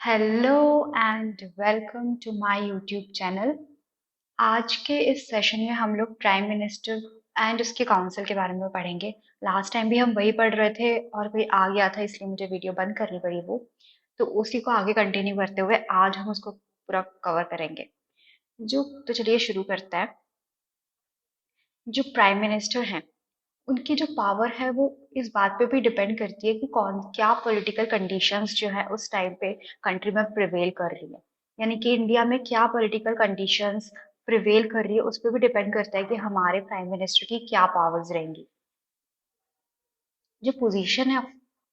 Hello and welcome to my YouTube channel. आज के इस सेशन में हम लोग प्राइम मिनिस्टर एंड उसके काउंसिल के बारे में पढ़ेंगे। लास्ट टाइम भी हम वही पढ़ रहे थे और कोई आ गया था, इसलिए मुझे वीडियो बंद करनी पड़ी वो। तो उसी को आगे कंटिन्यू करते हुए आज हम उसको पूरा कवर करेंगे। तो चलिए शुरू करते हैं। जो प्राइम मिनिस्टर हैं, उनकी जो पावर है वो इस बात पे भी डिपेंड करती है कि कौन क्या पॉलिटिकल कंडीशंस जो है उस टाइम पे कंट्री में प्रिवेल कर रही है। यानी कि इंडिया में क्या पॉलिटिकल कंडीशंस प्रिवेल कर रही है उस पर भी डिपेंड करता है कि हमारे प्राइम मिनिस्टर की क्या पावर्स रहेंगी। जो पोजीशन है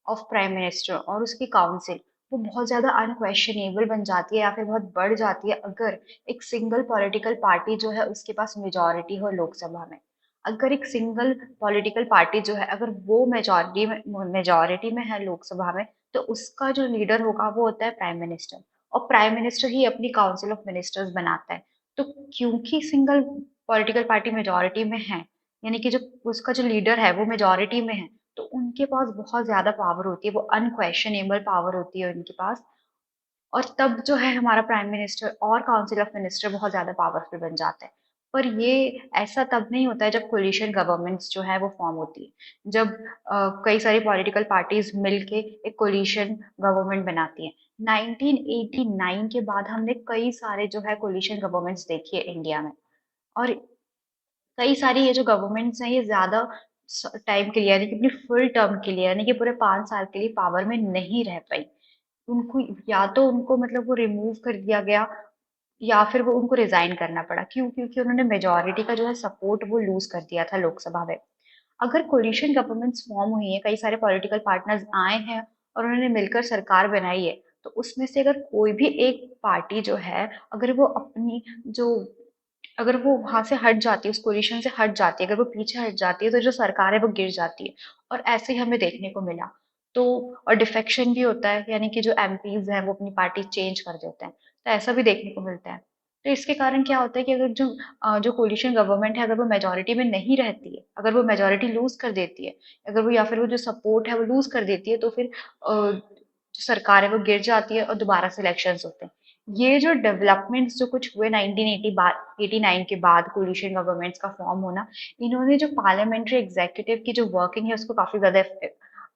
ऑफ प्राइम मिनिस्टर और उसकी काउंसिल, वो बहुत ज्यादा अनक्वेश्चनेबल बन जाती है या फिर बहुत बढ़ जाती है अगर एक सिंगल पॉलिटिकल पार्टी जो है उसके पास मेजोरिटी हो लोकसभा में। अगर एक सिंगल पॉलिटिकल पार्टी जो है अगर वो मेजोरिटी में है लोकसभा में, तो उसका जो लीडर होगा वो होता है प्राइम मिनिस्टर। और प्राइम मिनिस्टर ही अपनी काउंसिल ऑफ मिनिस्टर्स बनाता है। तो क्योंकि सिंगल पॉलिटिकल पार्टी मेजोरिटी में है, यानी कि जो उसका जो लीडर है वो मेजोरिटी में है, तो उनके पास बहुत ज्यादा पावर होती है, वो अनक्वेश्चनेबल पावर होती है उनके पास। और तब जो है हमारा प्राइम मिनिस्टर और काउंसिल ऑफ मिनिस्टर बहुत ज्यादा पावरफुल बन जाते हैं। पर ये ऐसा तब नहीं होता है जब कोलिशन गवर्नमेंट्स जो है वो फॉर्म होती है, जब कई सारी पॉलिटिकल पार्टीज मिलके एक कोलिशन गवर्नमेंट बनाती हैं। 1989 के बाद हमने कई सारे जो है कोलिशन गवर्नमेंट्स देखी है इंडिया में। और कई सारी ये जो गवर्नमेंट्स हैं ये ज्यादा टाइम के लिए, यानी कि अपनी फुल टर्म के लिए, यानी कि पूरे 5 साल के लिए पावर में नहीं रह पाई। उनको या तो उनको मतलब वो रिमूव कर दिया गया, या फिर वो उनको रिजाइन करना पड़ा। क्यों? क्योंकि उन्होंने मेजोरिटी का जो है सपोर्ट वो लूज कर दिया था लोकसभा में। अगर कोलिशन गवर्नमेंट्स फॉर्म हुई है, कई सारे पॉलिटिकल पार्टनर्स आए हैं और उन्होंने मिलकर सरकार बनाई है, तो उसमें से अगर कोई भी एक पार्टी जो है, अगर वो अपनी जो अगर वो वहां से हट जाती है, उस पोजीशन से हट जाती है, अगर वो पीछे हट जाती है, तो जो सरकार है वो गिर जाती है। और ऐसे ही हमें देखने को मिला। तो और डिफेक्शन भी होता है, यानी कि जो एमपीज हैं वो अपनी पार्टी चेंज कर देते हैं। तो ऐसा भी देखने को मिलता है। तो इसके कारण क्या होता है कि अगर जो कोलिशन गवर्नमेंट है, अगर वो मेजोरिटी में नहीं रहती है, अगर वो मेजोरिटी लूज कर देती है, अगर वो या फिर वो जो सपोर्ट है वो लूज कर देती है, तो फिर जो सरकार है वो गिर जाती है और दोबारा से इलेक्शंस होते हैं। ये जो डेवलपमेंट्स जो कुछ हुए 1989 के बाद कोलिशन गवर्नमेंट्स का फॉर्म होना, इन्होंने जो पार्लियामेंट्री एग्जीक्यूटिव की जो वर्किंग है उसको काफी ज्यादा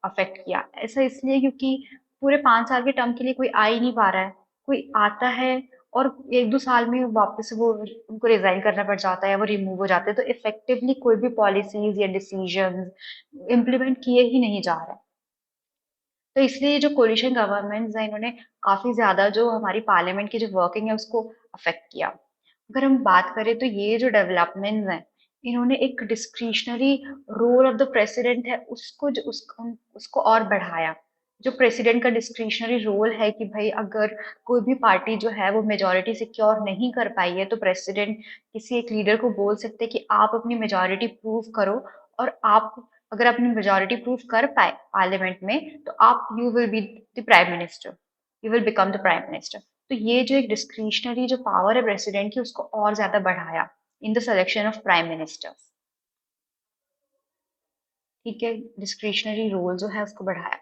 अफेक्ट किया। ऐसा इसलिए क्योंकि पूरे 5 साल के टर्म के लिए कोई आ ही नहीं पा रहा है। कोई आता है और 1-2 साल में वापस वो उनको रिजाइन करना पड़ जाता है, वो रिमूव हो जाते हैं, तो इफेक्टिवली कोई भी पॉलिसीज या डिसीजन इम्प्लीमेंट किए ही नहीं जा रहे। तो इसलिए जो कोलिशन गवर्नमेंट्स हैं, इन्होंने काफी ज्यादा जो हमारी पार्लियामेंट की जो वर्किंग है उसको अफेक्ट किया। अगर हम बात करें तो ये जो डेवलपमेंट्स हैं, इन्होंने एक discretionary role of the president है उसको और बढ़ाया। जो प्रेसिडेंट का डिस्क्रिशनरी रोल है कि भाई अगर कोई भी पार्टी जो है वो मेजोरिटी सिक्योर नहीं कर पाई है, तो प्रेसिडेंट किसी एक लीडर को बोल सकते हैं कि आप अपनी मेजोरिटी प्रूव करो। और आप अगर अपनी मेजोरिटी प्रूव कर पाए पार्लियामेंट में, तो आप you will be the prime minister, you will become the prime minister. तो ये जो एक डिस्क्रिशनरी जो पावर है प्रेसिडेंट की, उसको और ज्यादा बढ़ाया in the selection of prime minister. ठीक है, डिस्क्रिशनरी रोल जो है उसको बढ़ाया।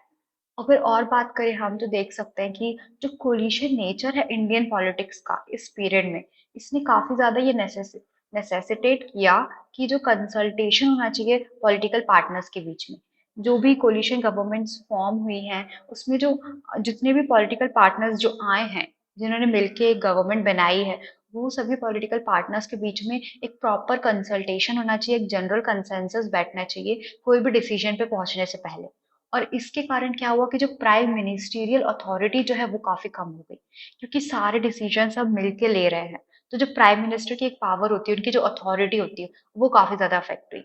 अगर और बात करें हम, तो देख सकते हैं कि जो कोलिशन नेचर है इंडियन पॉलिटिक्स का इस पीरियड में, इसने काफी ज्यादा ये नेसेसिटेट किया कि जो कंसल्टेशन होना चाहिए पॉलिटिकल पार्टनर्स के बीच में। जो भी कोलिशन गवर्नमेंट्स फॉर्म हुई हैं, उसमें जो जितने भी पॉलिटिकल पार्टनर्स जो आए हैं, जिन्होंने मिलके एक गवर्नमेंट बनाई है, वो सभी पॉलिटिकल पार्टनर्स के बीच में एक प्रॉपर कंसल्टेशन होना चाहिए, एक जनरल कंसेंसस बैठना चाहिए कोई भी डिसीजन पे पहुंचने से पहले। और इसके कारण क्या हुआ कि जो प्राइम मिनिस्टीरियल अथॉरिटी जो है वो काफी कम हो गई, क्योंकि सारे डिसीजन सब मिलके ले रहे हैं। तो जो प्राइम मिनिस्टर की एक पावर होती है, उनकी जो अथॉरिटी होती है, वो काफी ज्यादा अफेक्ट हुई।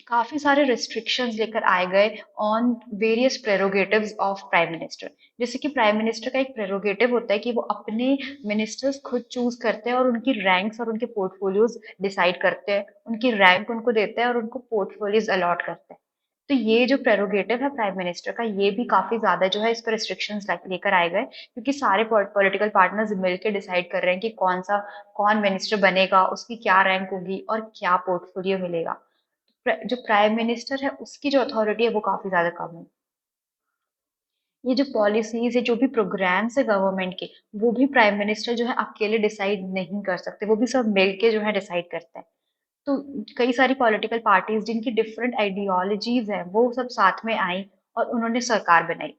काफी सारे रिस्ट्रिक्शंस लेकर आए गए on various prerogatives of prime minister. जैसे कि प्राइम मिनिस्टर का एक प्रेरोगेटिव होता है कि वो अपने मिनिस्टर्स खुद चूज करते हैं और उनकी रैंक्स और उनके पोर्टफोलियोज डिसाइड करते हैं, उनकी रैंक उनको देते हैं और उनको पोर्टफोलियोज अलॉट करते हैं। तो ये जो प्रेरोगेटिव है प्राइम मिनिस्टर का, ये भी काफी ज्यादा जो है इस पर रिस्ट्रिक्शंस लेकर आए गए, क्योंकि सारे पॉलिटिकल पार्टनर्स मिलकर डिसाइड कर रहे हैं कि कौन मिनिस्टर बनेगा, उसकी क्या रैंक होगी और क्या पोर्टफोलियो मिलेगा। जो प्राइम मिनिस्टर है उसकी जो अथॉरिटी है वो काफी ज्यादा कम है। ये जो पॉलिसीज़ है, जो भी प्रोग्राम्स है गवर्नमेंट के, वो भी प्राइम मिनिस्टर जो है अकेले डिसाइड नहीं कर सकते, वो भी सब मिल के जो है डिसाइड करते हैं। तो कई सारी पॉलिटिकल पार्टीज़ जिनकी डिफरेंट आइडियोलॉजीज़ हैं, वो सब साथ में आईं और उन्होंने सरकार बनाई।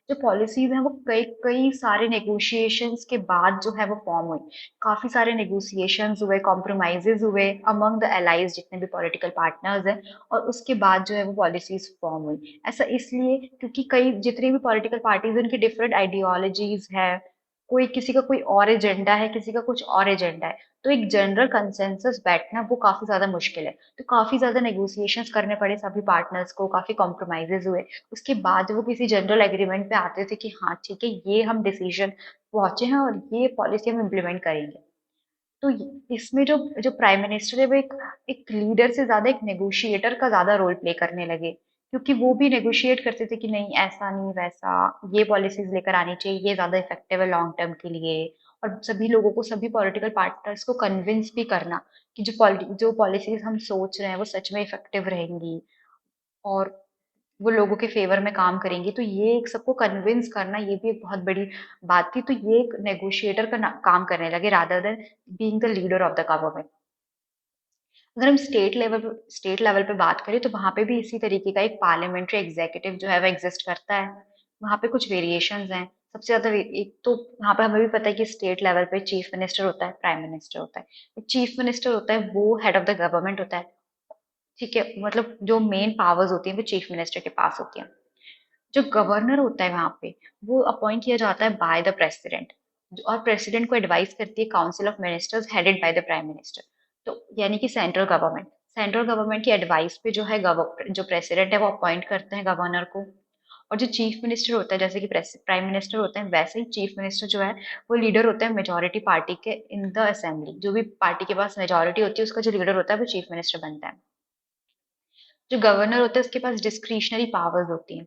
जो पॉलिसीज़ हैं वो कई कई सारे नेगोशिएशंस के बाद जो है वो फॉर्म हुई। काफ़ी सारे नेगोशिएशंस हुए, कॉम्प्रोमाइज़ेज़ हुए अमंग द एलाइज़ जितने भी पॉलिटिकल पार्टनर्स हैं और उसके बाद जो है वो पॉलिसीज़ फॉर्म हुई। ऐसा इसलिए क्योंकि कई जितनी भी पॉलिटिकल पार्टीज़ हैं उनकी डिफरेंट आइडियोलॉजीज़ है, कोई किसी का कोई और एजेंडा है, किसी का कुछ और एजेंडा है। तो एक जनरल कंसेंसस बैठना वो काफ़ी ज़्यादा मुश्किल है। तो काफ़ी ज़्यादा नेगोशिएशंस करने पड़े सभी पार्टनर्स को, काफ़ी कॉम्प्रोमाइज़ेज़ हुए। उसके बाद वो किसी जनरल एग्रीमेंट पे आते थे कि हाँ ठीक है ये हम डिसीजन पहुंचे हैं और ये पॉलिसी हम इम्प्लीमेंट करेंगे। तो इसमें जो जो प्राइम मिनिस्टर है वो एक लीडर से ज्यादा एक नेगोशिएटर का ज्यादा रोल प्ले करने लगे, क्योंकि वो भी नेगोशिएट करते थे कि नहीं ऐसा नहीं वैसा, ये पॉलिसीज लेकर आनी चाहिए, ये ज्यादा इफेक्टिव है लॉन्ग टर्म के लिए। और सभी लोगों को, सभी पॉलिटिकल पार्टनर्स को कन्विंस भी करना कि जो पॉलिसीज हम सोच रहे हैं वो सच में इफेक्टिव रहेंगी और वो लोगों के फेवर में काम करेंगी। तो ये एक सबको कन्विंस करना ये भी एक बहुत बड़ी बात थी। तो ये एक नेगोशिएटर का काम करने लगे rather than being the leader of the government. अगर हम स्टेट लेवल पे बात करें तो वहां पे भी इसी तरीके का एक पार्लियामेंट्री एग्जीक्यूटिव जो है वो एग्जिस्ट करता है। वहां पे कुछ वेरिएशंस हैं। सबसे ज्यादा एक तो वहां पे हमें भी पता है कि स्टेट लेवल पे चीफ मिनिस्टर होता है, प्राइम मिनिस्टर होता है। चीफ मिनिस्टर होता है वो हेड ऑफ द गवर्नमेंट होता है। ठीक है, मतलब जो मेन पावर्स होती हैं वो चीफ मिनिस्टर के पास होती हैं। जो गवर्नर होता है वहां पे वो अपॉइंट किया जाता है बाय द प्रेसिडेंट, और प्रेसिडेंट को एडवाइस करती है council of ministers headed by the prime minister. तो यानी कि सेंट्रल गवर्नमेंट की एडवाइस पे जो है जो प्रेसिडेंट है वो अपॉइंट करते हैं गवर्नर को। और जो चीफ मिनिस्टर होता है, जैसे कि प्राइम मिनिस्टर होते हैं वैसे ही चीफ मिनिस्टर जो है वो लीडर होता है मेजोरिटी पार्टी के इन द असेंबली। जो भी पार्टी के पास मेजोरिटी होती है उसका जो लीडर होता है वो चीफ मिनिस्टर बनता है। जो गवर्नर होता है उसके पास डिस्क्रिशनरी पावर्स होती हैं,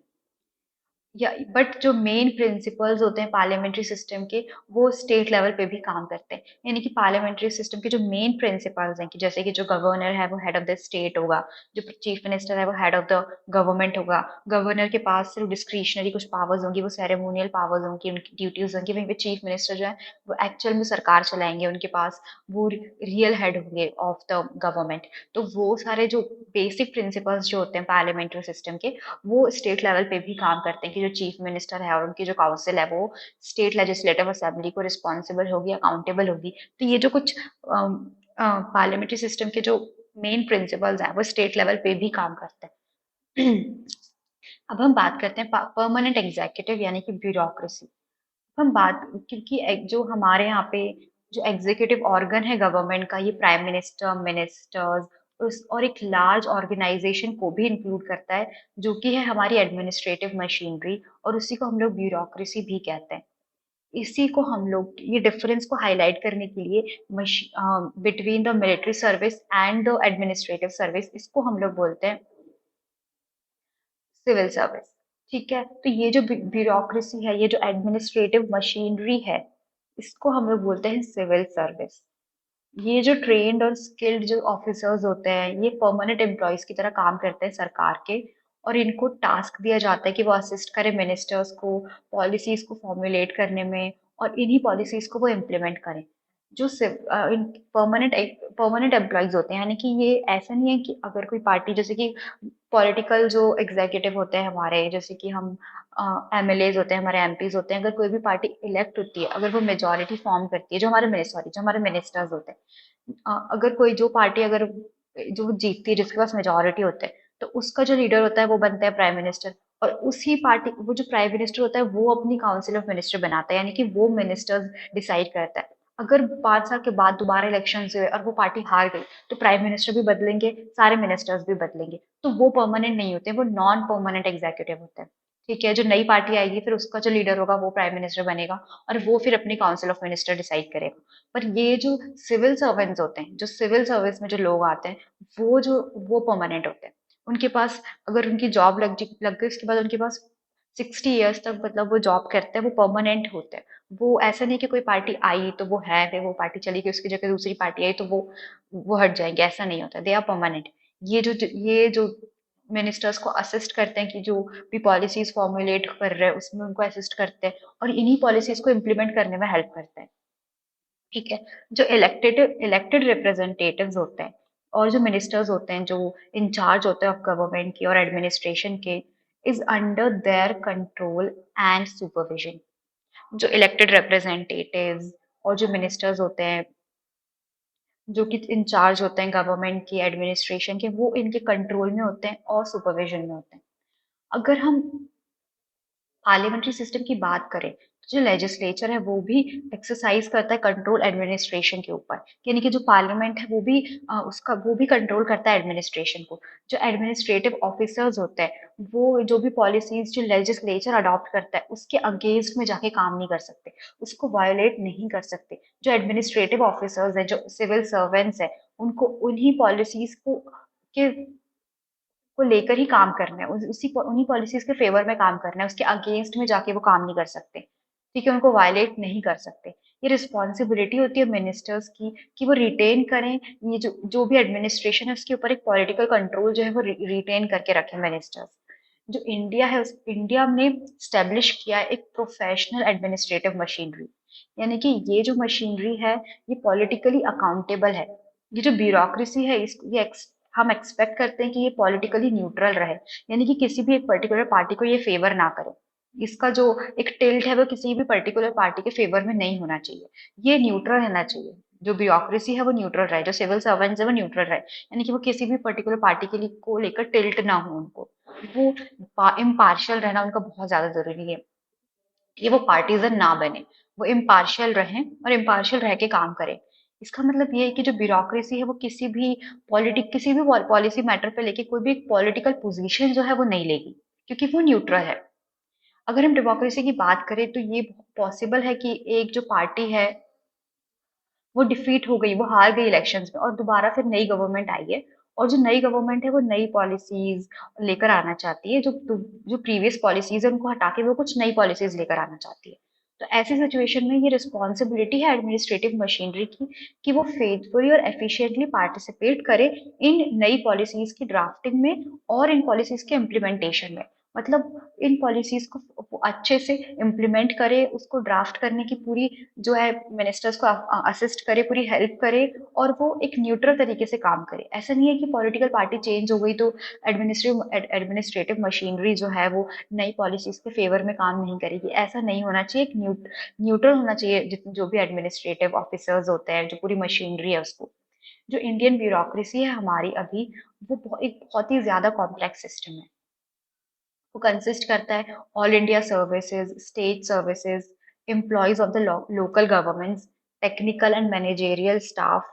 या बट जो मेन प्रिंसिपल्स होते हैं पार्लियामेंट्री सिस्टम के वो स्टेट लेवल पे भी काम करते हैं। यानी कि पार्लियामेंट्री सिस्टम के जो मेन प्रिंसिपल्स हैं कि जैसे कि जो गवर्नर है वो हेड ऑफ द स्टेट होगा, जो चीफ मिनिस्टर है वो हेड ऑफ द गवर्नमेंट होगा। गवर्नर के पास सिर्फ डिस्क्रिशनरी कुछ पावर्स होंगी, वो सेरेमोनियल पावर्स होंगी, उनकी ड्यूटीज होंगी। वहीं पे चीफ मिनिस्टर जो है वो एक्चुअल में सरकार चलाएंगे, उनके पास वो रियल हेड होंगे ऑफ द गवर्नमेंट। तो वो सारे जो बेसिक प्रिंसिपल्स जो होते हैं पार्लियामेंट्री सिस्टम के वो स्टेट लेवल पे भी काम करते हैं कि जो चीफ मिनिस्टर है और उनकी जो काउंसिल है वो स्टेट लेजिस्लेटिव असेंबली को रिस्पॉन्सिबल होगी, अकाउंटेबल होगी। तो ये जो कुछ पार्लियामेंट्री सिस्टम के जो मेन प्रिंसिपल्स हैं वो स्टेट लेवल पे भी काम करते हैं। अब हम बात करते हैं परमानेंट एग्जीक्यूटिव यानी कि ब्यूरोक्रेसी। हम बात क्योंकि जो हमारे यहाँ पे जो एग्जीक्यूटिव ऑर्गन है गवर्नमेंट का, ये प्राइम मिनिस्टर, मिनिस्टर्स उस और एक लार्ज ऑर्गेनाइजेशन को भी इंक्लूड करता है, जो कि है हमारी एडमिनिस्ट्रेटिव मशीनरी, और उसी को हम लोग ब्यूरोक्रेसी भी कहते हैं। इसी को हम लोग ये डिफरेंस को हाईलाइट करने के लिए between the military service and the administrative service, इसको हम लोग बोलते हैं सिविल सर्विस। ठीक है, तो ये जो ब्यूरोक्रेसी है, ये जो एडमिनिस्ट्रेटिव मशीनरी है, इसको हम लोग बोलते हैं सिविल सर्विस। ये जो ट्रेन्ड और स्किल्ड जो ऑफिसर्स होते हैं ये परमानेंट एम्प्लॉयज की तरह काम करते हैं सरकार के, और इनको टास्क दिया जाता है कि वो असिस्ट करें मिनिस्टर्स को पॉलिसीज को फॉर्मुलेट करने में, और इन्हीं पॉलिसीज को वो इम्प्लीमेंट करें। जो परमानेंट परमानेंट एम्प्लॉयज होते हैं, यानी कि ये ऐसा नहीं है कि अगर कोई पार्टी, जैसे कि पॉलिटिकल जो एग्जीक्यूटिव होते हैं हमारे, जैसे कि हम एमएलएज होते हैं, हमारे एमपीज होते हैं, अगर कोई भी पार्टी इलेक्ट होती है, अगर वो मेजोरिटी फॉर्म करती है, जो हमारे मिनिस्टर्स होते हैं, अगर कोई जो पार्टी अगर जो जीतती है जिसके पास मेजोरिटी होता है, तो उसका जो लीडर होता है वो बनता है प्राइम मिनिस्टर। और उसी पार्टी वो जो प्राइम मिनिस्टर होता है वो अपनी काउंसिल ऑफ मिनिस्टर बनाता है, यानी कि वो मिनिस्टर्स डिसाइड करता है। अगर 5 साल के बाद दोबारा इलेक्शन हुए और वो पार्टी हार गई, तो प्राइम मिनिस्टर भी बदलेंगे, सारे मिनिस्टर्स भी बदलेंगे। तो वो परमानेंट नहीं होते, वो नॉन परमानेंट एग्जीक्यूटिव होते हैं। ठीक है, जो नई पार्टी आएगी फिर उसका जो लीडर होगा वो प्राइम मिनिस्टर बनेगा, और वो फिर अपनी काउंसिल ऑफ मिनिस्टर डिसाइड करेगा। पर ये जो सिविल सर्वेंट्स होते हैं, जो सिविल सर्विस में जो लोग आते हैं, वो परमानेंट होते हैं। उनके पास अगर उनकी जॉब लग गई उसके बाद उनके पास 60 ईयर्स तक मतलब वो जॉब करते हैं, वो परमानेंट होते हैं। वो ऐसा नहीं कि कोई पार्टी आई तो वो है, फिर वो पार्टी चली गई उसकी जगह दूसरी पार्टी आई तो वो हट जाएंगे, ऐसा नहीं होता, दे आर परमानेंट। ये जो मिनिस्टर्स को असिस्ट करते हैं कि जो भी पॉलिसीज फॉर्मुलेट कर रहे हैं उसमें उनको असिस्ट करते हैं और इन्हीं पॉलिसीज को इम्प्लीमेंट करने में हेल्प करते हैं। ठीक है। जो इलेक्टेड इलेक्टेड रिप्रेजेंटेटिव्स होते हैं और जो मिनिस्टर्स होते हैं जो इंचार्ज होते हैं ऑफ गवर्नमेंट की और एडमिनिस्ट्रेशन के, is under their control and supervision. जो इलेक्टेड रिप्रेजेंटेटिव्स और जो मिनिस्टर्स होते हैं जो कि इंचार्ज होते हैं गवर्नमेंट की एडमिनिस्ट्रेशन के, वो इनके कंट्रोल में होते हैं और सुपरविजन में होते हैं। अगर हम पार्लियामेंट्री सिस्टम की बात करें तो जो लेजिस्लेचर है वो भी एक्सरसाइज करता है कंट्रोल एडमिनिस्ट्रेशन के ऊपर, यानी कि जो पार्लियामेंट है वो भी उसका वो भी कंट्रोल करता है एडमिनिस्ट्रेशन को। जो एडमिनिस्ट्रेटिव ऑफिसर्स होते हैं वो जो भी पॉलिसीज जो लेजिस्लेचर अडॉप्ट करता है उसके अगेंस्ट में जाके काम नहीं कर सकते, उसको वायोलेट नहीं कर सकते। जो एडमिनिस्ट्रेटिव ऑफिसर्स है, जो सिविल सर्वेंट्स है, उनको उन्हीं पॉलिसीज के को लेकर ही काम करना है, उन्हीं पॉलिसीज के फेवर में काम करना है, उसके अगेंस्ट में जाके वो काम नहीं कर सकते। ठीक है, उनको वायलेट नहीं कर सकते। ये रिस्पॉन्सिबिलिटी होती है मिनिस्टर्स की कि वो रिटेन करें, ये जो भी एडमिनिस्ट्रेशन है उसके ऊपर एक पॉलिटिकल कंट्रोल जो है वो रिटेन करके रखें मिनिस्टर्स। जो इंडिया है उस इंडिया ने स्टेब्लिश किया है एक प्रोफेशनल एडमिनिस्ट्रेटिव मशीनरी, यानी कि ये जो मशीनरी है ये पॉलिटिकली अकाउंटेबल है। ये जो ब्यूरोक्रेसी है हम एक्सपेक्ट करते हैं कि ये पॉलिटिकली न्यूट्रल रहे, यानी कि किसी भी एक पर्टिकुलर पार्टी को ये फेवर ना करे। इसका जो एक टिल्ट है वो किसी भी पर्टिकुलर पार्टी के फेवर में नहीं होना चाहिए, ये न्यूट्रल रहना चाहिए। जो ब्यूरोक्रेसी है वो न्यूट्रल रहे, जो सिविल सर्वेंट्स है वो न्यूट्रल रहे, यानी कि वो किसी भी पर्टिकुलर पार्टी के लिए को लेकर टिल्ट ना हो उनको। वो इम्पार्शियल रहना उनका बहुत ज्यादा जरूरी है कि वो पार्टीजन ना बने, वो इम्पार्शियल रहें और इम्पार्शियल रह के काम करें। इसका मतलब ये है कि जो ब्यूरोक्रेसी है वो किसी भी पॉलिसी मैटर पे लेके कोई भी एक पॉलिटिकल पोजीशन जो है वो नहीं लेगी, क्योंकि वो न्यूट्रल है। अगर हम डेमोक्रेसी की बात करें तो ये पॉसिबल है कि एक जो पार्टी है वो डिफीट हो गई, वो हार गई इलेक्शंस में और दोबारा फिर नई गवर्नमेंट आई है, और जो नई गवर्नमेंट है वो नई पॉलिसीज लेकर आना चाहती है, जो प्रीवियस पॉलिसीज है उनको हटा के वो कुछ नई पॉलिसीज लेकर आना चाहती है। तो ऐसी सिचुएशन में ये रिस्पॉन्सिबिलिटी है एडमिनिस्ट्रेटिव मशीनरी की कि वो फेथफुली और एफिशिएंटली पार्टिसिपेट करे इन नई पॉलिसीज की ड्राफ्टिंग में और इन पॉलिसीज के इम्प्लीमेंटेशन में। मतलब इन पॉलिसीज को वो अच्छे से इम्प्लीमेंट करे, उसको ड्राफ्ट करने की पूरी जो है मिनिस्टर्स को असिस्ट करे, पूरी हेल्प करे, और वो एक न्यूट्रल तरीके से काम करे। ऐसा नहीं है कि पॉलिटिकल पार्टी चेंज हो गई तो एडमिनिस्ट्रेटिव मशीनरी जो है वो नई पॉलिसीज के फेवर में काम नहीं करेगी। ऐसा नहीं होना चाहिए, एक न्यूट्रल होना चाहिए जितने जो भी एडमिनिस्ट्रेटिव ऑफिसर्स होते हैं, जो पूरी मशीनरी है उसको। जो इंडियन ब्यूरोक्रेसी है हमारी अभी, वो एक बहुत ही ज्यादा कॉम्प्लेक्स सिस्टम है। वो कंसिस्ट करता है all India services, state services, employees of the local governments, technical and managerial staff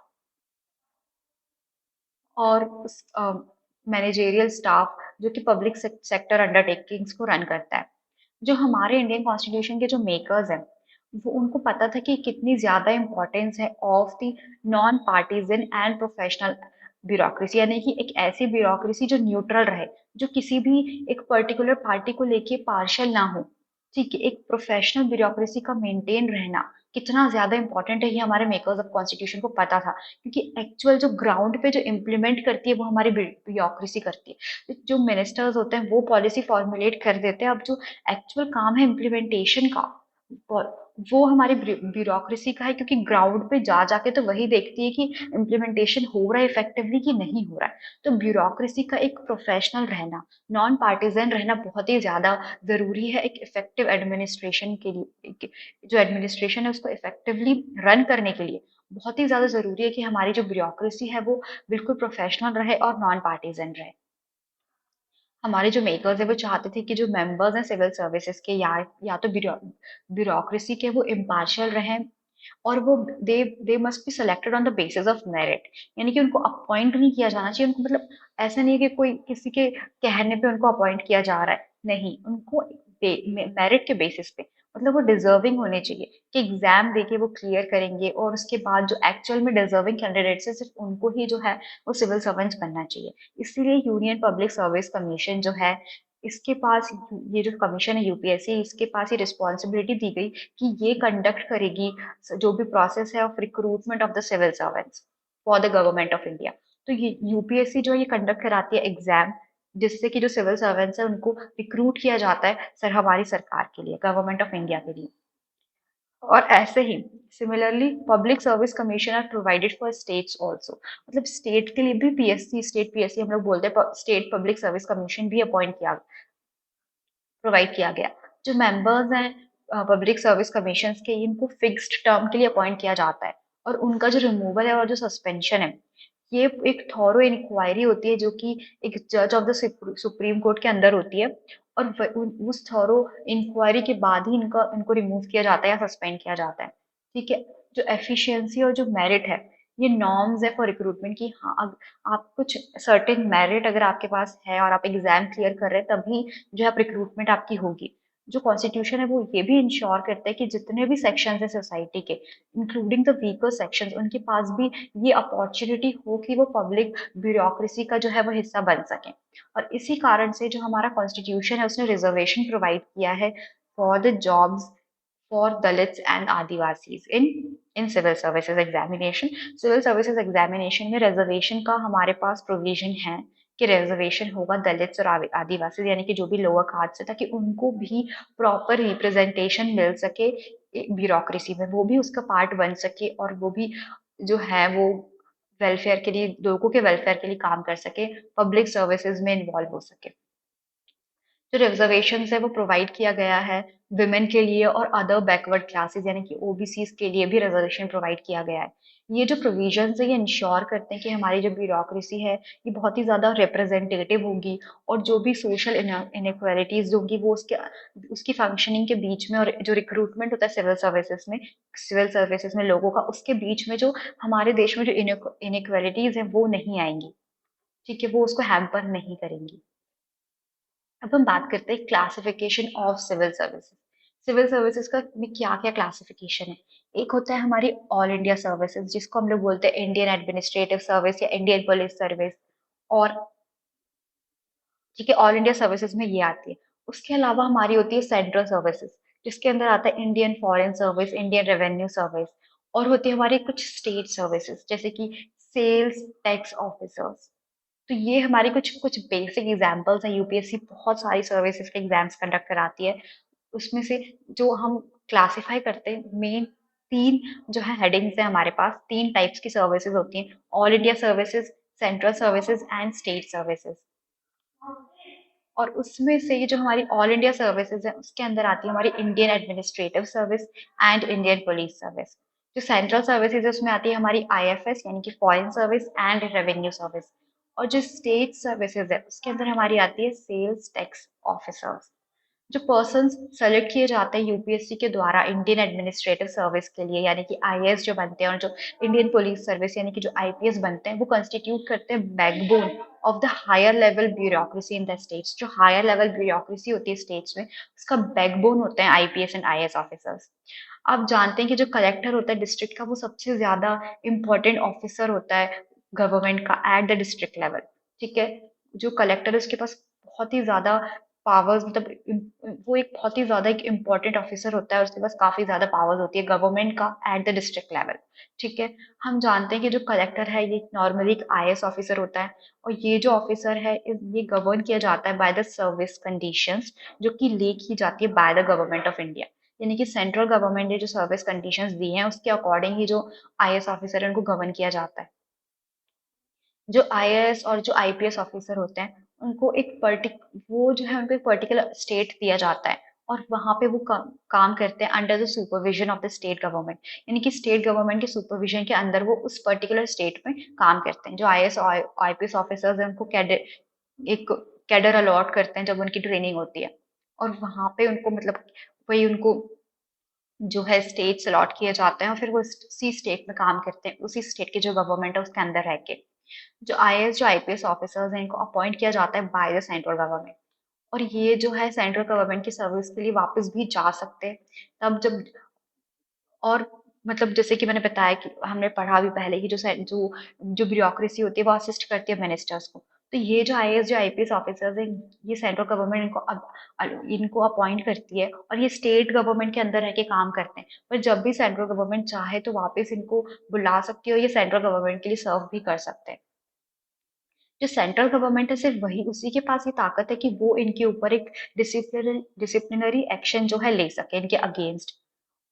और मैनेजेरियल स्टाफ जो कि पब्लिक सेक्टर अंडरटेकिंग्स को रन करता है। जो हमारे इंडियन कॉन्स्टिट्यूशन के जो मेकर्स हैं वो उनको पता था कि कितनी ज्यादा इंपॉर्टेंस है of the non partisan and professional bureaucracy, यानी कि एक ऐसी ब्यूरोक्रेसी जो न्यूट्रल रहे, जो किसी भी एक पर्टिकुलर पार्टी को लेके पार्शल ना हो। ठीक है, एक प्रोफेशनल ब्यूरोक्रेसी का मेंटेन रहना कितना ज्यादा इंपॉर्टेंट है ये हमारे मेकर्स ऑफ कॉन्स्टिट्यूशन को पता था, क्योंकि एक्चुअल जो ग्राउंड पे जो इम्प्लीमेंट करती है वो हमारी ब्यूरोक्रेसी करती है। जो मिनिस्टर्स होते हैं वो पॉलिसी फॉर्मुलेट कर देते हैं, अब जो एक्चुअल काम है इम्प्लीमेंटेशन का वो हमारी ब्यूरोक्रेसी का है, क्योंकि ग्राउंड पे जा जाके तो वही देखती है कि इम्प्लीमेंटेशन हो रहा है इफेक्टिवली कि नहीं हो रहा है। तो ब्यूरोक्रेसी का एक प्रोफेशनल रहना, नॉन पार्टिजन रहना बहुत ही ज्यादा जरूरी है एक इफेक्टिव एडमिनिस्ट्रेशन के लिए। जो एडमिनिस्ट्रेशन है उसको इफेक्टिवली रन करने के लिए बहुत ही ज्यादा जरूरी है कि हमारी जो ब्यूरोक्रेसी है वो बिल्कुल प्रोफेशनल रहे और नॉन पार्टिजन रहे। हमारे जो मेकर्स है वो चाहते थे कि जो मेंबर्स हैं सिविल सर्विसेज के, या तो ब्यूरोक्रेसी के, वो इम्पार्शियल रहें और वो they must be selected on the basis of merit, यानी कि उनको अपॉइंट नहीं किया जाना चाहिए उनको, मतलब ऐसा नहीं है कि कोई किसी के कहने पे उनको अपॉइंट किया जा रहा है, नहीं, उनको मेरिट के बेसिस पे, मतलब वो डिजर्विंग होने चाहिए कि एग्जाम देके वो क्लियर करेंगे और उसके बाद जो एक्चुअल में डिजर्विंग कैंडिडेट्स है सिर्फ उनको ही जो है वो सिविल सर्वेंट्स बनना चाहिए। इसीलिए यूनियन पब्लिक सर्विस कमीशन जो है, इसके पास ये जो कमीशन है यूपीएससी, इसके पास ये रिस्पॉन्सिबिलिटी दी गई कि ये कंडक्ट करेगी जो भी प्रोसेस है of recruitment of the civil servants for the government of India. तो ये यूपीएससी जो है ये कंडक्ट कराती है एग्जाम, जिससे कि जो सिविल सर्वेंट्स है उनको रिक्रूट किया जाता है सर हमारी सरकार के लिए, गवर्नमेंट ऑफ इंडिया के लिए। और ऐसे ही similarly public service commission are provided for states also, मतलब स्टेट के लिए भी पीएससी, स्टेट पीएससी हम लोग बोलते हैं, स्टेट पब्लिक सर्विस कमीशन भी अपॉइंट किया, प्रोवाइड किया गया। जो मेंबर्स हैं पब्लिक सर्विस कमीशंस के, इनको फिक्स्ड टर्म के लिए अपॉइंट किया जाता है, और उनका जो रिमूवल है और जो सस्पेंशन है, ये एक थॉरो इंक्वायरी होती है जो कि एक जज ऑफ द सुप्रीम कोर्ट के अंदर होती है, और उस थॉरो इंक्वायरी के बाद ही इनका इनको रिमूव किया जाता है या सस्पेंड किया जाता है। ठीक है। जो एफिशिएंसी और जो मेरिट है, ये नॉर्म्स है फॉर रिक्रूटमेंट की, हाँ आप कुछ सर्टेन मेरिट अगर आपके पास है और आप एग्जाम क्लियर कर रहे हैं तभी जो है रिक्रूटमेंट आपकी होगी। जो कॉन्स्टिट्यूशन है वो ये भी इंश्योर करता है कि जितने भी सेक्शन है सोसाइटी के, इंक्लूडिंग द वीकर सेक्शंस, उनके पास भी ये अपॉर्चुनिटी हो कि वो पब्लिक ब्यूरोक्रेसी का जो है वो हिस्सा बन सके। और इसी कारण से जो हमारा कॉन्स्टिट्यूशन है उसने रिजर्वेशन प्रोवाइड किया है for the jobs for Dalits and Adivasis in civil services examination. Civil services examination में रिजर्वेशन का हमारे पास प्रोविजन है कि रिजर्वेशन होगा दलित्स और आदिवासी, यानी कि जो भी लोअर कास्ट से, ताकि उनको भी प्रॉपर रिप्रेजेंटेशन मिल सके ब्यूरोक्रेसी में, वो भी उसका पार्ट बन सके, और वो भी जो है वो वेलफेयर के लिए, लोगों के वेलफेयर के लिए काम कर सके, पब्लिक सर्विसेज में इन्वॉल्व हो सके। जो रिजर्वेशन है वो प्रोवाइड किया गया है विमेन के लिए और अदर बैकवर्ड क्लासेस यानी कि ओबीसीज के लिए भी रिजर्वेशन प्रोवाइड किया गया है। ये जो प्रोविजंस है ये इंश्योर करते हैं कि हमारी जो ब्यूरोक्रेसी है ये बहुत ही ज़्यादा रिप्रेजेंटेटिव होगी, और जो भी सोशल इनक्वालिटीज होंगी वो उसकी फंक्शनिंग के बीच में, और जो रिक्रूटमेंट होता है सिविल सर्विसेज में लोगों का, उसके बीच में जो हमारे देश में जो इनक्वालिटीज हैं वो नहीं आएंगी। ठीक है, वो उसको हैम्पर नहीं करेंगी। अब हम बात करते हैं classification of civil services. Civil services का में क्या क्या क्लासिफिकेशन है। एक होता है हमारी ऑल इंडिया सर्विसेज, जिसको हम लोग बोलते हैं इंडियन एडमिनिस्ट्रेटिव सर्विस या इंडियन पुलिस सर्विस, और ठीक है, ऑल इंडिया सर्विसेज में ये आती है। उसके अलावा हमारी होती है सेंट्रल सर्विसेज, जिसके अंदर आता है Indian foreign service, Indian revenue service, और होती है हमारी कुछ स्टेट सर्विसेज जैसे कि सेल्स टैक्स ऑफिसर्स। तो ये हमारे कुछ कुछ बेसिक एग्जांपल्स हैं। यूपीएससी बहुत सारी सर्विसेज के एग्जाम्स कंडक्ट कराती है, उसमें से जो हम क्लासिफाई करते हैं मेन तीन जो है हेडिंग्स है, हमारे पास तीन टाइप्स की सर्विसेज होती हैं: all India services, central services and state services. और उसमें से ये जो हमारी ऑल इंडिया सर्विसेज है उसके अंदर आती है हमारी Indian administrative service and Indian police service. जो सेंट्रल सर्विसेज है उसमें आती है हमारी आईएफएस यानी कि foreign service and revenue service. और जो स्टेट सर्विसेज है उसके अंदर हमारी आती है सेल्स टैक्स ऑफिसर्स। जो पर्सन्स सेलेक्ट किए जाते हैं यूपीएससी के द्वारा इंडियन एडमिनिस्ट्रेटिव सर्विस के लिए यानी कि आईएएस जो बनते हैं, और जो इंडियन पुलिस सर्विस यानी कि जो आईपीएस बनते हैं, वो कंस्टिट्यूट करते हैं backbone of the higher level bureaucracy in the states. जो हायर लेवल ब्यूरोक्रेसी होती है स्टेट्स में, उसका बैकबोन होते हैं आईपीएस एंड आईएएस ऑफिसर्स। आप जानते हैं कि जो कलेक्टर होता है डिस्ट्रिक्ट का, वो सबसे ज्यादा इंपॉर्टेंट ऑफिसर होता है गवर्नमेंट का एट द डिस्ट्रिक्ट लेवल। ठीक है, जो कलेक्टर है उसके पास बहुत ही ज्यादा पावर्स, मतलब वो एक बहुत ही ज्यादा एक इम्पोर्टेंट ऑफिसर होता है, उसके पास काफी ज्यादा पावर्स होती है गवर्नमेंट का एट द डिस्ट्रिक्ट लेवल। ठीक है, हम जानते हैं कि जो कलेक्टर है ये नॉर्मली एक आईएएस ऑफिसर होता है, और ये जो ऑफिसर है ये गवर्न किया जाता है बाय द सर्विस कंडीशंस जो कि ले की जाती है by the government of India. यानी कि सेंट्रल गवर्नमेंट ने जो सर्विस कंडीशंस दी हैं उसके अकॉर्डिंग ही जो आईएएस ऑफिसर है उनको गवर्न किया जाता है। जो आईएएस और जो आईपीएस ऑफिसर होते हैं उनको एक पर्टिक वो जो है उनको एक पर्टिकुलर स्टेट दिया जाता है, और वहां पे वो काम करते हैं under the supervision of the state government. यानी कि स्टेट गवर्नमेंट के सुपरविजन के अंदर वो उस पर्टिकुलर स्टेट में काम करते हैं। जो आईएएस और आईपीएस ऑफिसर्स हैं उनको कैडर एक कैडर अलॉट करते हैं जब उनकी ट्रेनिंग होती है, और वहां पे उनको मतलब वही उनको जो है स्टेट्स अलॉट किए जाते हैं, और फिर वो उसी स्टेट में काम करते हैं, उसी स्टेट की जो गवर्नमेंट है उसके अंदर रह के। जो आईएएस जो आईपीएस ऑफिसर्स हैं इनको अपॉइंट किया जाता है बाय द सेंट्रल गवर्नमेंट, और ये जो है सेंट्रल गवर्नमेंट की सर्विस के लिए वापस भी जा सकते हैं तब जब, और मतलब जैसे कि मैंने बताया कि हमने पढ़ा भी पहले कि जो ब्यूरोक्रेसी होती है वो असिस्ट करती है मिनिस्टर्स को। तो ये जो आईएएस जो आईपीएस ऑफिसर्स हैं ये सेंट्रल गवर्नमेंट इनको अपॉइंट करती है, और ये स्टेट गवर्नमेंट के अंदर रह के काम करते हैं, पर जब भी सेंट्रल गवर्नमेंट चाहे तो वापस इनको बुला सकती है और ये सेंट्रल गवर्नमेंट के लिए सर्व भी कर सकते हैं। जो सेंट्रल गवर्नमेंट है सिर्फ वही उसी के पास ये ताकत है कि वो इनके ऊपर एक डिसिप्लिनरी एक्शन जो है ले सके इनके अगेंस्ट।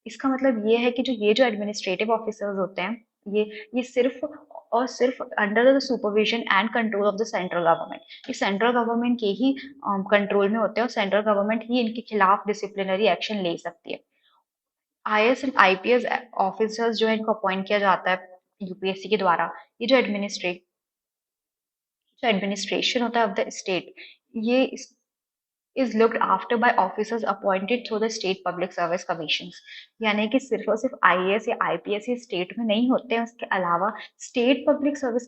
इसका मतलब ये है कि जो एडमिनिस्ट्रेटिव ऑफिसर्स होते हैं, ये सिर्फ और सिर्फ under the supervision and control of the central government, ये सेंट्रल गवर्नमेंट के ही कंट्रोल में होते हैं और सेंट्रल गवर्नमेंट ही इनके खिलाफ डिसिप्लिनरी एक्शन ले सकती है। आईएएस एंड आईपीएस ऑफिसर्स जो है इनको अपॉइंट किया जाता है यूपीएससी के द्वारा। ये जो एडमिनिस्ट्रेशन होता है ऑफ द स्टेट, ये is looked after by officers appointed through the state public service commissions। यानी कि सिर्फ और सिर्फ आईएएस या आईपीएस ही स्टेट में नहीं होते हैं, उसके अलावा स्टेट पब्लिक सर्विस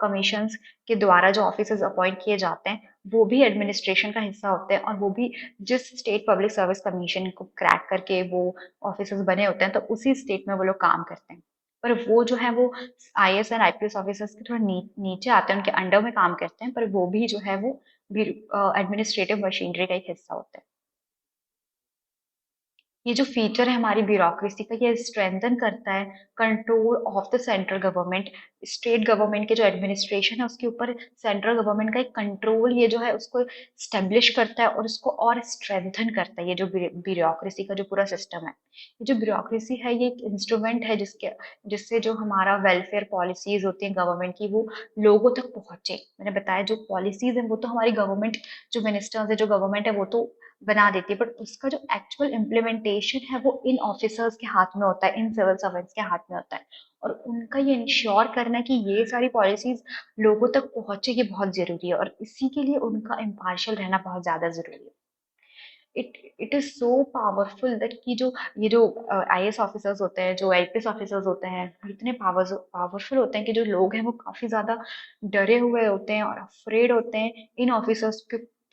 कमीशंस के द्वारा जो ऑफिसर्स अपॉइंट किए जाते हैं वो भी एडमिनिस्ट्रेशन का हिस्सा होते हैं, और वो भी जिस स्टेट पब्लिक सर्विस कमीशन को क्रैक करके वो ऑफिसर्स बने होते हैं तो उसी स्टेट में वो लोग काम करते हैं। पर वो जो है वो आईएएस एंड आईपीएस ऑफिसर्स के थोड़ा नीचे आते हैं, उनके अंडर में काम करते हैं, पर वो भी जो है वो एडमिनिस्ट्रेटिव मशीनरी का एक हिस्सा होता है। ये जो फीचर है हमारी ब्यूरोक्रेसी का, ये स्ट्रेंथन करता है control of the central government. State government के जो एडमिनिस्ट्रेशन है उसके ऊपर सेंट्रल गवर्नमेंट का एक कंट्रोल ये जो है उसको स्टेब्लिश करता है और उसको और स्ट्रेंथन करता है। ये जो ब्यूरोक्रेसी का जो पूरा सिस्टम है, ये जो ब्यूरोक्रेसी है ये एक इंस्ट्रूमेंट है जिससे जो हमारा वेलफेयर पॉलिसीज होती है गवर्नमेंट की वो लोगों तक पहुंचे। मैंने बताया जो पॉलिसीज है वो तो हमारी गवर्नमेंट, जो मिनिस्टर्स है, जो गवर्नमेंट है वो तो बना देती है, बट उसका जो एक्चुअल इम्प्लीमेंटेशन है वो इन ऑफिसर्स के हाथ में होता है, इन सिविल सर्वेंट्स के हाथ में होता है। और उनका ये इंश्योर करना कि ये सारी पॉलिसीज लोगों तक पहुंचे ये बहुत जरूरी है, और इसी के लिए उनका इम्पार्शियल रहना बहुत ज्यादा जरूरी है। It is so powerful that कि जो ये जो आईएएस ऑफिसर्स होते हैं, जो आईपीएस ऑफिसर्स होते हैं, इतने पावरफुल होते हैं कि जो लोग हैं वो काफी ज्यादा डरे हुए होते हैं और अफ्रेड होते हैं इन ऑफिसर्स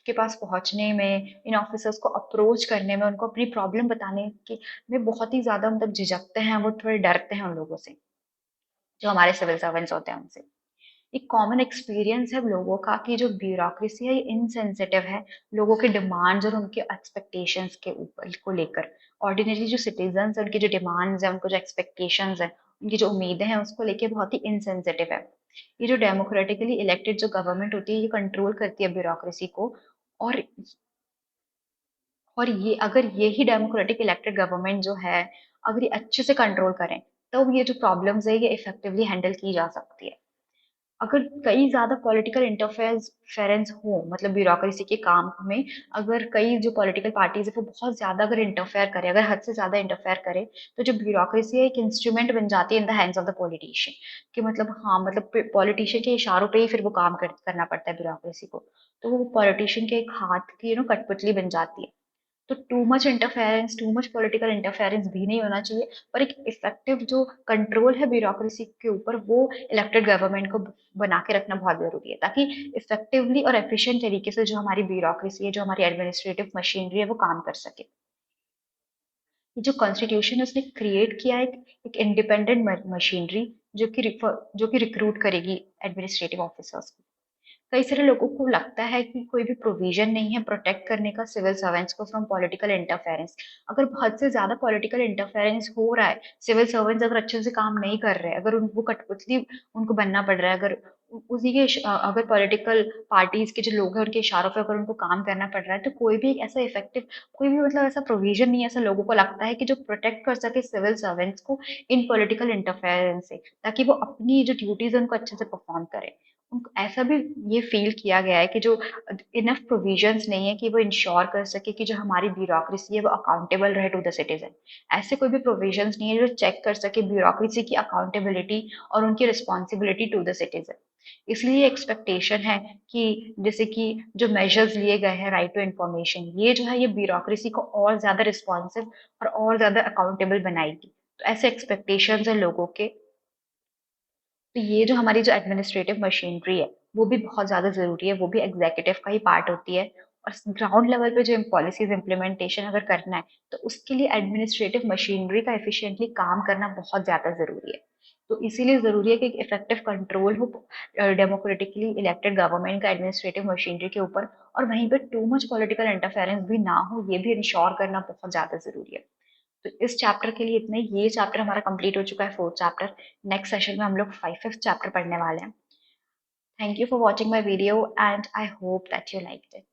के पास पहुंचने में, इन ऑफिसर्स को अप्रोच करने में, उनको अपनी प्रॉब्लम बताने के में बहुत ही ज्यादा मतलब झिझकते हैं, वो थोड़े डरते हैं उन लोगों से, जो हमारे सिविल सर्वेंट्स होते हैं उनसे। एक कॉमन एक्सपीरियंस है लोगों का कि जो ब्यूरोक्रेसी है ये इनसेंसिटिव है लोगों के डिमांड्स और उनके एक्सपेक्टेशंस के ऊपर को लेकर। ऑर्डिनरी जो सिटीजन्स है उनकी जो डिमांड्स है, उनको जो एक्सपेक्टेशंस है, उनकी जो उम्मीदें हैं उसको लेके बहुत ही इनसेंसिटिव है। ये जो डेमोक्रेटिकली इलेक्टेड जो गवर्नमेंट होती है ये कंट्रोल करती है ब्यूरोक्रेसी को। और ये अगर ये ही डेमोक्रेटिक इलेक्टेड गवर्नमेंट जो है अगर ये अच्छे से कंट्रोल करें तो ये जो प्रॉब्लम्स है ये इफेक्टिवली हैंडल की जा सकती है। अगर कई ज़्यादा पॉलिटिकल इंटरफेरेंस हो मतलब ब्यूरोक्रेसी के काम में, अगर कई जो पॉलिटिकल पार्टीज है वो बहुत ज़्यादा अगर इंटरफेयर करे, अगर हद से ज़्यादा इंटरफेयर करे, तो जो ब्यूरोक्रेसी है एक इंस्ट्रूमेंट बन जाती है in the hands of the politician. कि मतलब हाँ मतलब पॉलिटिशियन के इशारों पे ही फिर वो काम करना पड़ता है ब्यूरोक्रेसी को। तो वो पॉलिटिशियन के एक हाथ की कठपुतली बन जाती है। तो too much interference, too much political interference भी नहीं होना चाहिए, पर एक इफेक्टिव जो कंट्रोल है ब्यूरोक्रेसी के ऊपर वो इलेक्टेड गवर्नमेंट को बना के रखना बहुत जरूरी है, ताकि इफेक्टिवली और एफिशिएंट तरीके से जो हमारी ब्यूरोक्रेसी है, जो हमारी एडमिनिस्ट्रेटिव मशीनरी है वो काम कर सके। ये जो कॉन्स्टिट्यूशन है उसने क्रिएट किया है एक इंडिपेंडेंट मशीनरी जो कि रिक्रूट करेगी एडमिनिस्ट्रेटिव ऑफिसर्स को। कई सारे लोगों को लगता है कि कोई भी प्रोविजन नहीं है प्रोटेक्ट करने का सिविल सर्वेंट्स को फ्रॉम पॉलिटिकल इंटरफेरेंस। अगर बहुत से ज्यादा पॉलिटिकल इंटरफेरेंस हो रहा है, सिविल सर्वेंट्स अगर अच्छे से काम नहीं कर रहे हैं, अगर वो कठपुतली उनको बनना पड़ रहा है, अगर उसी के अगर पॉलिटिकल पार्टीज के जो लोग हैं उनके इशारों पे अगर उनको काम करना पड़ रहा है, तो कोई भी एक ऐसा इफेक्टिव, कोई भी मतलब ऐसा प्रोविजन नहीं है ऐसा लोगों को लगता है कि जो प्रोटेक्ट कर सके सिविल सर्वेंट्स को इन पॉलिटिकल इंटरफेरेंस से, ताकि वो अपनी जो ड्यूटीज है उनको अच्छे से परफॉर्म करें। उनको ऐसा भी ये फील किया गया है कि जो इनफ प्रोविजंस नहीं है कि वो इंश्योर कर सके कि जो हमारी ब्यूरोक्रेसी है वो अकाउंटेबल रहे टू द सिटीजन। ऐसे कोई भी प्रोविजंस नहीं है जो चेक कर सके ब्यूरोक्रेसी की अकाउंटेबिलिटी और उनकी रिस्पॉन्सिबिलिटी टू द सिटीजन। इसलिए एक्सपेक्टेशन है कि जैसे कि जो मेजर्स लिए गए हैं राइट टू इन्फॉर्मेशन, ये जो है ये ब्यूरोक्रेसी को और ज्यादा रिस्पॉन्सिव और ज्यादा अकाउंटेबल बनाएगी। तो ऐसे एक्सपेक्टेशंस है लोगों के। तो ये जो हमारी जो एडमिनिस्ट्रेटिव मशीनरी है वो भी बहुत ज़्यादा ज़रूरी है, वो भी एग्जीक्यूटिव का ही पार्ट होती है। और ग्राउंड लेवल पे जो पॉलिसीज इम्प्लीमेंटेशन अगर करना है तो उसके लिए एडमिनिस्ट्रेटिव मशीनरी का एफिशिएंटली काम करना बहुत ज़्यादा ज़रूरी है। तो इसीलिए ज़रूरी है कि इफेक्टिव कंट्रोल हो डेमोक्रेटिकली इलेक्टेड गवर्नमेंट का एडमिनिस्ट्रेटिव मशीनरी के ऊपर, और वहीं पे टू मच पॉलिटिकल इंटरफेरेंस भी ना हो, ये भी इंश्योर करना बहुत ज़्यादा ज़रूरी है। तो इस चैप्टर के लिए इतना ही। ये चैप्टर हमारा कंप्लीट हो चुका है, फोर्थ चैप्टर। नेक्स्ट सेशन में हम लोग फिफ्थ चैप्टर पढ़ने वाले हैं। Thank you for watching my video and I hope that you liked it.